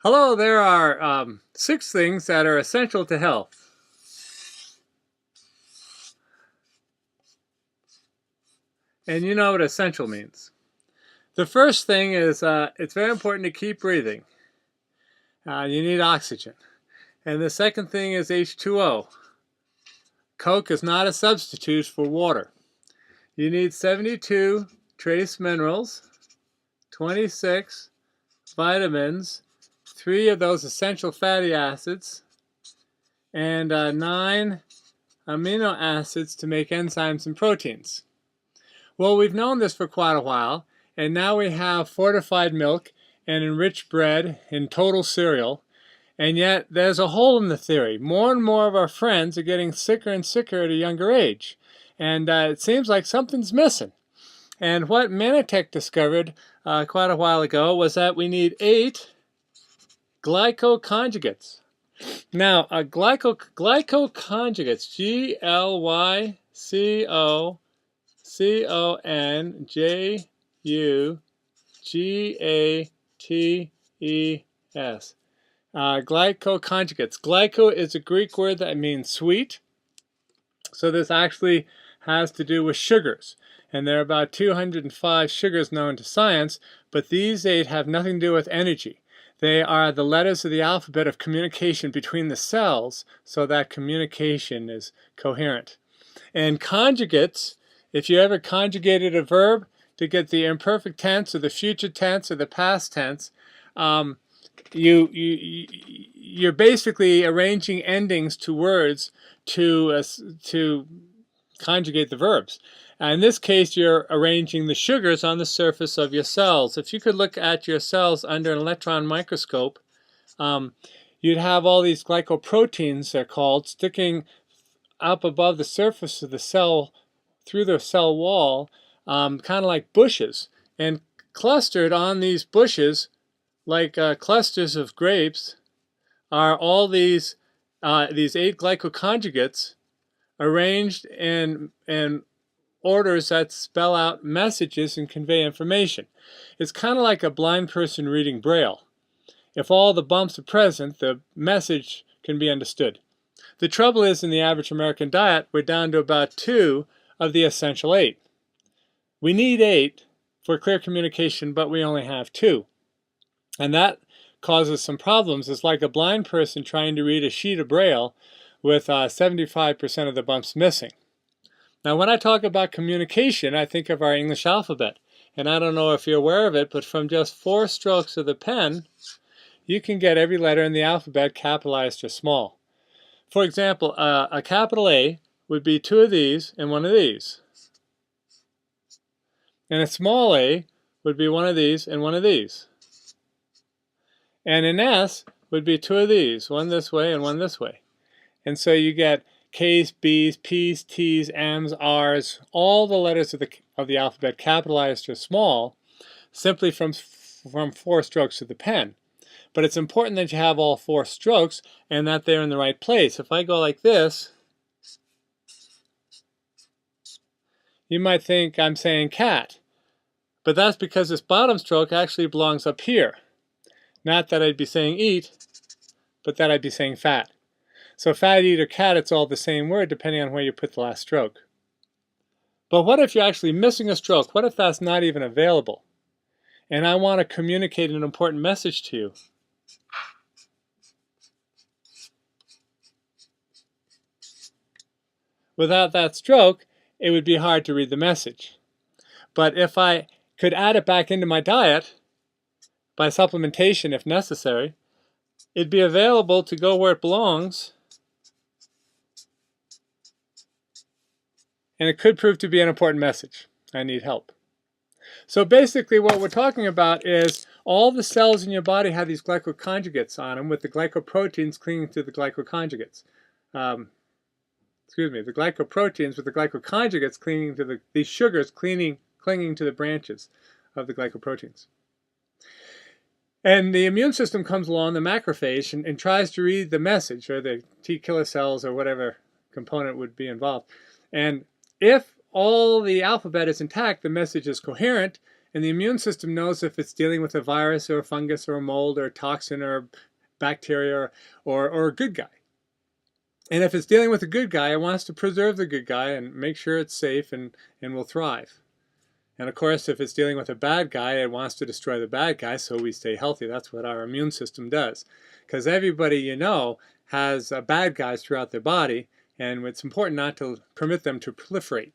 Hello, there are 6 things that are essential to health. And you know what essential means. The first thing is it's very important to keep breathing. You need oxygen. And the second thing is H2O. Coke is not a substitute for water. You need 72 trace minerals, 26 vitamins, 3 of those essential fatty acids, and 9 amino acids to make enzymes and proteins. Well, we've known this for quite a while, and now we have fortified milk and enriched bread and total cereal, and yet there's a hole in the theory. More and more of our friends are getting sicker and sicker at a younger age, and it seems like something's missing. And what Manitech discovered quite a while ago was that we need 8 glycoconjugates. Now, glycoconjugates, Glycoconjugates. Glycoconjugates. Glyco is a Greek word that means sweet. So this actually has to do with sugars. And there are about 205 sugars known to science, but these 8 have nothing to do with energy. They are the letters of the alphabet of communication between the cells, so that communication is coherent. And conjugates, if you ever conjugated a verb to get the imperfect tense or the future tense or the past tense, you're basically arranging endings to words to conjugate the verbs. In this case, you're arranging the sugars on the surface of your cells. If you could look at your cells under an electron microscope, you'd have all these glycoproteins, they're called, sticking up above the surface of the cell through the cell wall, kind of like bushes. And clustered on these bushes, like clusters of grapes, are all these 8 glycoconjugates arranged in orders that spell out messages and convey information. It's kind of like a blind person reading Braille. If all the bumps are present, the message can be understood. The trouble is, in the average American diet, we're down to about 2 of the essential 8. We need 8 for clear communication, but we only have 2. And that causes some problems. It's like a blind person trying to read a sheet of Braille with 75% of the bumps missing. Now, when I talk about communication, I think of our English alphabet. And I don't know if you're aware of it, but from just 4 strokes of the pen, you can get every letter in the alphabet capitalized or small. For example, a capital A would be 2 of these and 1 of these. And a small a would be 1 of these and 1 of these. And an S would be 2 of these, 1 this way and 1 this way. And so you get K's, B's, P's, T's, M's, R's, all the letters of the alphabet capitalized or small, simply from 4 strokes of the pen. But it's important that you have all 4 strokes and that they're in the right place. If I go like this, you might think I'm saying cat. But that's because this bottom stroke actually belongs up here. Not that I'd be saying eat, but that I'd be saying fat. So fat, eat, or cat, it's all the same word depending on where you put the last stroke. But what if you're actually missing a stroke? What if that's not even available? And I want to communicate an important message to you. Without that stroke, it would be hard to read the message. But if I could add it back into my diet, by supplementation if necessary, it'd be available to go where it belongs, and it could prove to be an important message. I need help. So basically what we're talking about is all the cells in your body have these glycoconjugates on them with the glycoproteins clinging to the glycoconjugates. The glycoproteins with the glycoconjugates clinging to these sugars clinging to the branches of the glycoproteins. And the immune system comes along, the macrophage, and tries to read the message, or the T killer cells, or whatever component would be involved. And if all the alphabet is intact, the message is coherent, And the immune system knows if it's dealing with a virus or a fungus or a mold or a toxin or a bacteria or a good guy. And if it's dealing with a good guy, it wants to preserve the good guy and make sure it's safe and will thrive. And of course, if it's dealing with a bad guy, it wants to destroy the bad guy so we stay healthy. That's what our immune system does. Because everybody you know has bad guys throughout their body, and it's important not to permit them to proliferate.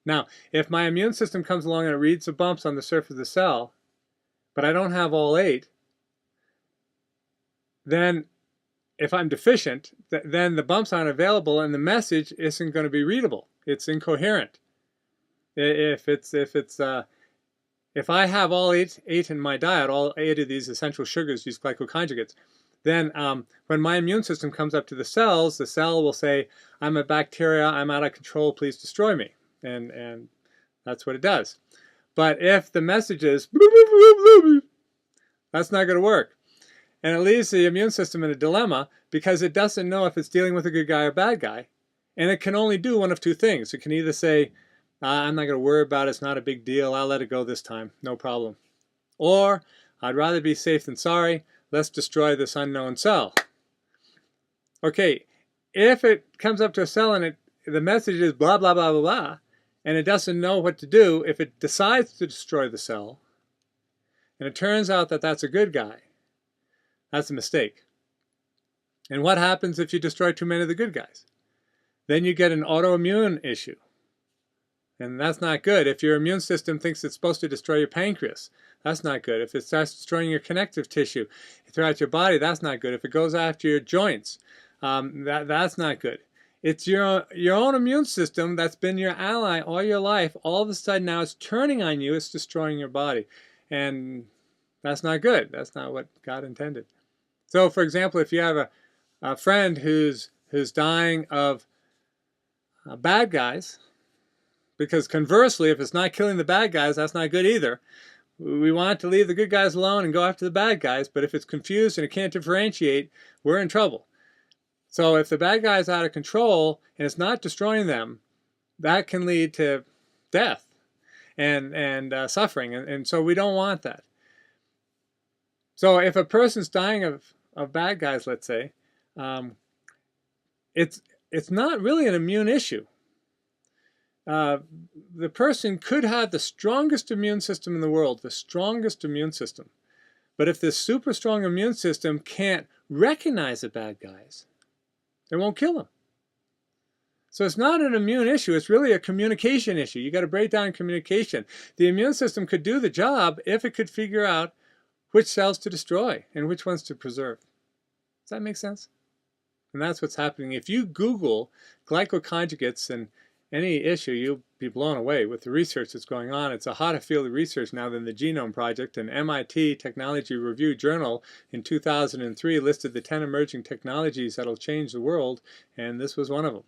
Now, if my immune system comes along and it reads the bumps on the surface of the cell, but I don't have all 8, then if I'm deficient, then the bumps aren't available and the message isn't going to be readable. It's incoherent. If I have all eight in my diet, all 8 of these essential sugars, these glycoconjugates, then when my immune system comes up to the cell will say, I'm a bacteria, I'm out of control, please destroy me. And that's what it does. But if the message is, that's not going to work. And it leaves the immune system in a dilemma because it doesn't know if it's dealing with a good guy or bad guy. And it can only do one of 2 things. It can either say, I'm not going to worry about it, it's not a big deal, I'll let it go this time, no problem. Or, I'd rather be safe than sorry, let's destroy this unknown cell. Okay, if it comes up to a cell and the message is blah, blah, blah, blah, blah, and it doesn't know what to do, if it decides to destroy the cell, and it turns out that that's a good guy, that's a mistake. And what happens if you destroy too many of the good guys? Then you get an autoimmune issue. And that's not good. If your immune system thinks it's supposed to destroy your pancreas, that's not good. If it starts destroying your connective tissue throughout your body, that's not good. If it goes after your joints, that's not good. It's your own immune system that's been your ally all your life. All of a sudden now it's turning on you. It's destroying your body. And that's not good. That's not what God intended. So, for example, if you have a friend who's dying of bad guys, because conversely, if it's not killing the bad guys, that's not good either. We want to leave the good guys alone and go after the bad guys, but if it's confused and it can't differentiate, we're in trouble. So if the bad guy is out of control and it's not destroying them, that can lead to death and suffering, and so we don't want that. So if a person's dying of bad guys, let's say, it's not really an immune issue. The person could have the strongest immune system in the world, the strongest immune system. But if this super strong immune system can't recognize the bad guys, it won't kill them. So it's not an immune issue, it's really a communication issue. You got to break down communication. The immune system could do the job if it could figure out which cells to destroy and which ones to preserve. Does that make sense? And that's what's happening. If you Google glycoconjugates and any issue, you'll be blown away with the research that's going on. It's a hotter field of research now than the Genome Project. An MIT Technology Review journal in 2003 listed the 10 emerging technologies that'll change the world, and this was one of them.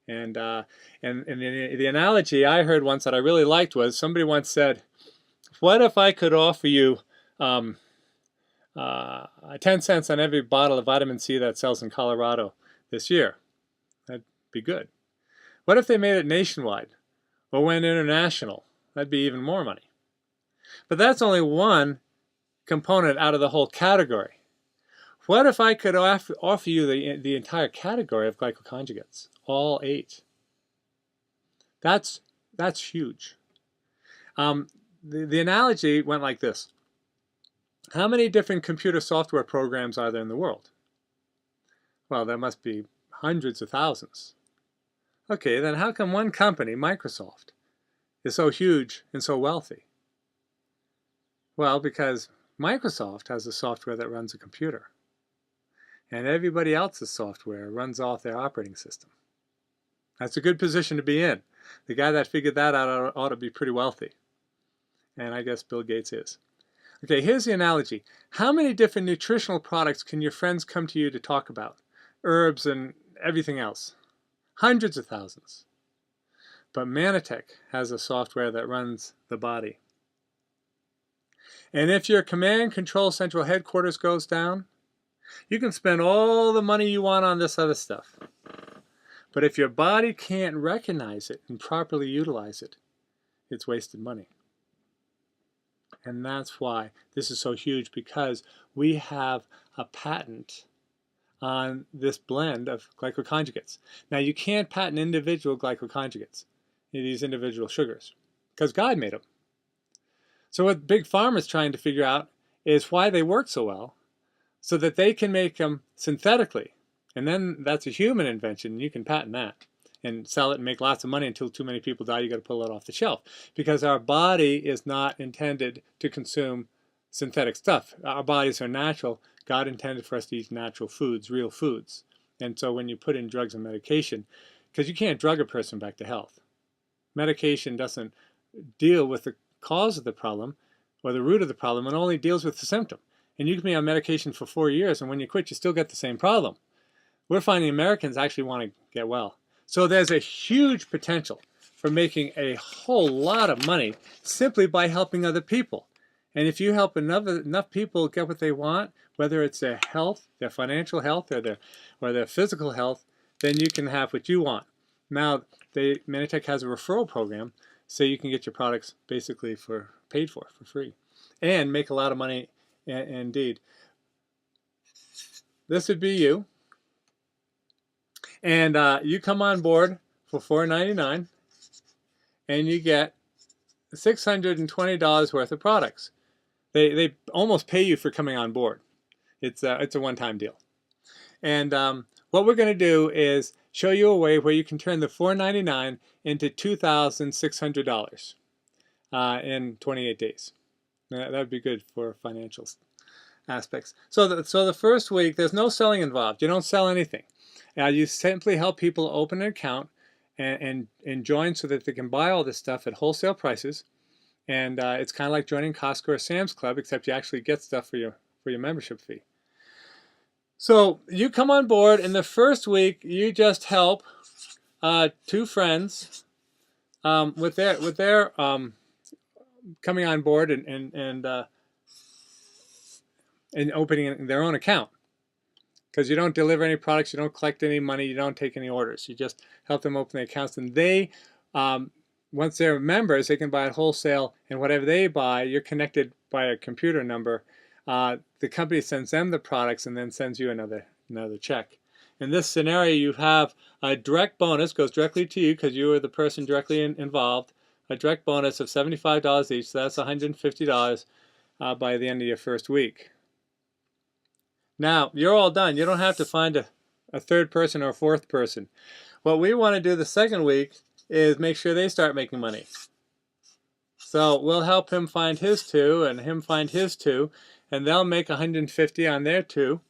And the analogy I heard once that I really liked was somebody once said, what if I could offer you 10 cents on every bottle of vitamin C that sells in Colorado this year? That'd be good. What if they made it nationwide or went international? That'd be even more money. But that's only one component out of the whole category. What if I could offer you the entire category of glycoconjugates, all 8? That's huge. The analogy went like this. How many different computer software programs are there in the world? Well, there must be hundreds of thousands. Okay, then how come one company, Microsoft, is so huge and so wealthy? Well, because Microsoft has the software that runs a computer. And everybody else's software runs off their operating system. That's a good position to be in. The guy that figured that out ought to be pretty wealthy. And I guess Bill Gates is. Okay, here's the analogy. How many different nutritional products can your friends come to you to talk about? Herbs and everything else. Hundreds of thousands. But Manitech has a software that runs the body. And if your command control central headquarters goes down, you can spend all the money you want on this other stuff. But if your body can't recognize it and properly utilize it, it's wasted money. And that's why this is so huge, because we have a patent on this blend of glycoconjugates. Now, you can't patent individual glycoconjugates, these individual sugars, because God made them. So what Big Pharma is trying to figure out is why they work so well, so that they can make them synthetically. And then that's a human invention, and you can patent that and sell it and make lots of money until too many people die. You got to pull it off the shelf, because our body is not intended to consume synthetic stuff. Our bodies are natural. God intended for us to eat natural foods, real foods. And so when you put in drugs and medication, because you can't drug a person back to health. Medication doesn't deal with the cause of the problem or the root of the problem. It only deals with the symptom. And you can be on medication for 4 years, and when you quit, you still get the same problem. We're finding Americans actually want to get well. So there's a huge potential for making a whole lot of money simply by helping other people. And if you help enough people get what they want, whether it's their health, their financial health, or their physical health, then you can have what you want. Now, Manitech has a referral program, so you can get your products basically paid for free, and make a lot of money indeed. This would be you, and you come on board for $4.99, and you get $620 worth of products. They almost pay you for coming on board. It's a one-time deal. And what we're going to do is show you a way where you can turn the $4.99 into $2,600 in 28 days. That would be good for financial aspects. So the first week, there's no selling involved. You don't sell anything. You simply help people open an account and join so that they can buy all this stuff at wholesale prices. And it's kind of like joining Costco or Sam's Club, except you actually get stuff for your membership fee. So you come on board, and the first week you just help 2 friends with their coming on board and opening their own account. Because you don't deliver any products, you don't collect any money, you don't take any orders. You just help them open the accounts, and they, once they're members, they can buy at wholesale, and whatever they buy, you're connected by a computer number. The company sends them the products and then sends you another check. In this scenario, you have a direct bonus, goes directly to you because you are the person directly involved, a direct bonus of $75 each, so that's $150 by the end of your first week. Now, you're all done. You don't have to find a third person or a fourth person. What we want to do the second week is make sure they start making money. So we'll help him find his 2 and him find his 2, and they'll make $150 on their 2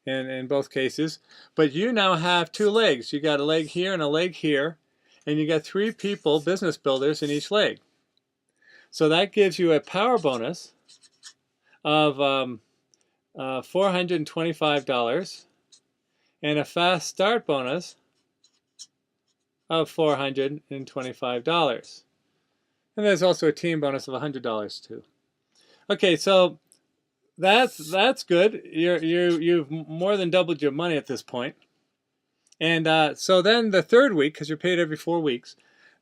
in both cases. But you now have 2 legs. You got a leg here and a leg here, and you got 3 people, business builders, in each leg. So that gives you a power bonus of $425 and a fast start bonus of $425. And there's also a team bonus of $100 too. Okay, so that's good. You've more than doubled your money at this point. And so then the third week, because you're paid every 4 weeks,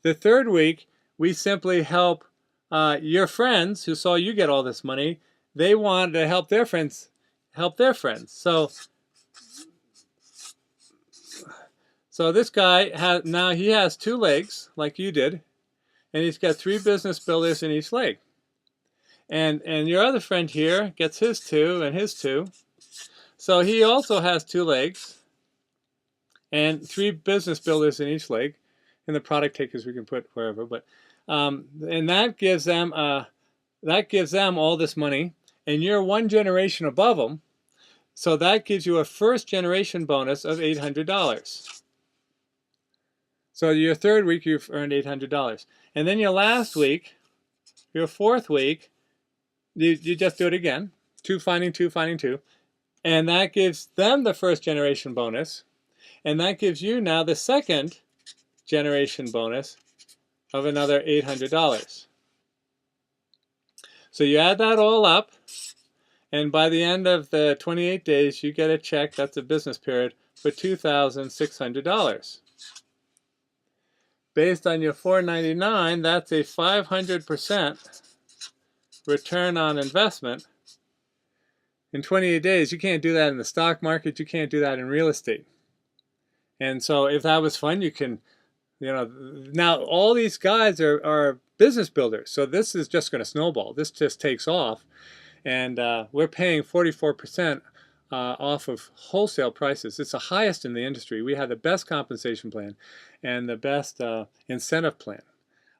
the third week we simply help your friends who saw you get all this money. They wanted to help their friends So this guy has 2 legs like you did, and he's got 3 business builders in each leg. And your other friend here gets his 2 and his 2. So he also has 2 legs and 3 business builders in each leg. And the product takers we can put wherever, but and that gives them all this money, and you're 1 generation above them. So that gives you a first generation bonus of $800. So your third week, you've earned $800. And then your last week, your fourth week, you just do it again. 2 finding 2, finding 2. And that gives them the first generation bonus. And that gives you now the second generation bonus of another $800. So you add that all up, and by the end of the 28 days, you get a check, that's a business period, for $2,600. Based on your $4.99, that's a 500% return on investment in 28 days. You can't do that in the stock market. You can't do that in real estate. And so if that was fun, you can, now all these guys are business builders. So this is just going to snowball. This just takes off. And we're paying 44% off of wholesale prices. It's the highest in the industry. We have the best compensation plan and the best incentive plan.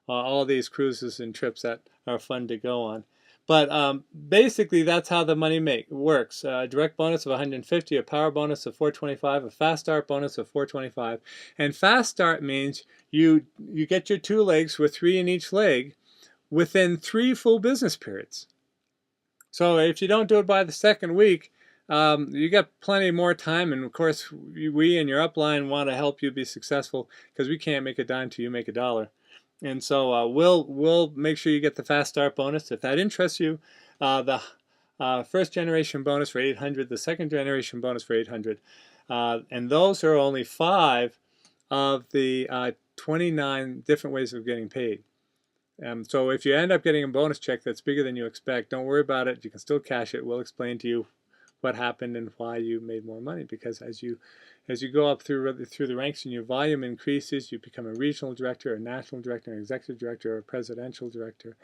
All these cruises and trips that are fun to go on. But basically, that's how the money works. Direct bonus of 150, a power bonus of 425, a fast start bonus of 425. And fast start means you get your 2 legs with 3 in each leg within 3 full business periods. So if you don't do it by the second week, you got plenty more time. And of course, we and your upline want to help you be successful, because we can't make a dime till you make a dollar. And so we'll make sure you get the fast start bonus. If that interests you, the first generation bonus for 800, the second generation bonus for 800. And those are only 5 of the 29 different ways of getting paid. So if you end up getting a bonus check that's bigger than you expect, don't worry about it. You can still cash it. We'll explain to you what happened and why you made more money. Because as you go up through the ranks and your volume increases, you become a regional director, a national director, an executive director, or a presidential director.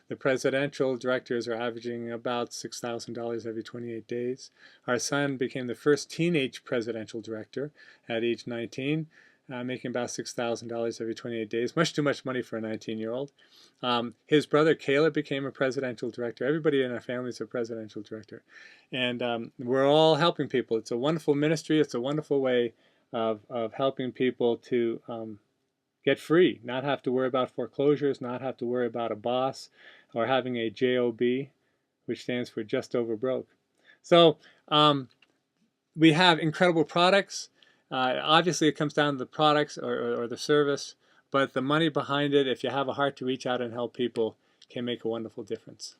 The presidential directors are averaging about $6,000 every 28 days. Our son became the first teenage presidential director at age 19. Making about $6,000 every 28 days. Much too much money for a 19-year-old. His brother Caleb became a presidential director. Everybody in our family is a presidential director. And we're all helping people. It's a wonderful ministry. It's a wonderful way of helping people to get free, not have to worry about foreclosures, not have to worry about a boss, or having a JOB, which stands for just over broke. So we have incredible products. Obviously, it comes down to the products or the service, but the money behind it, if you have a heart to reach out and help people, can make a wonderful difference.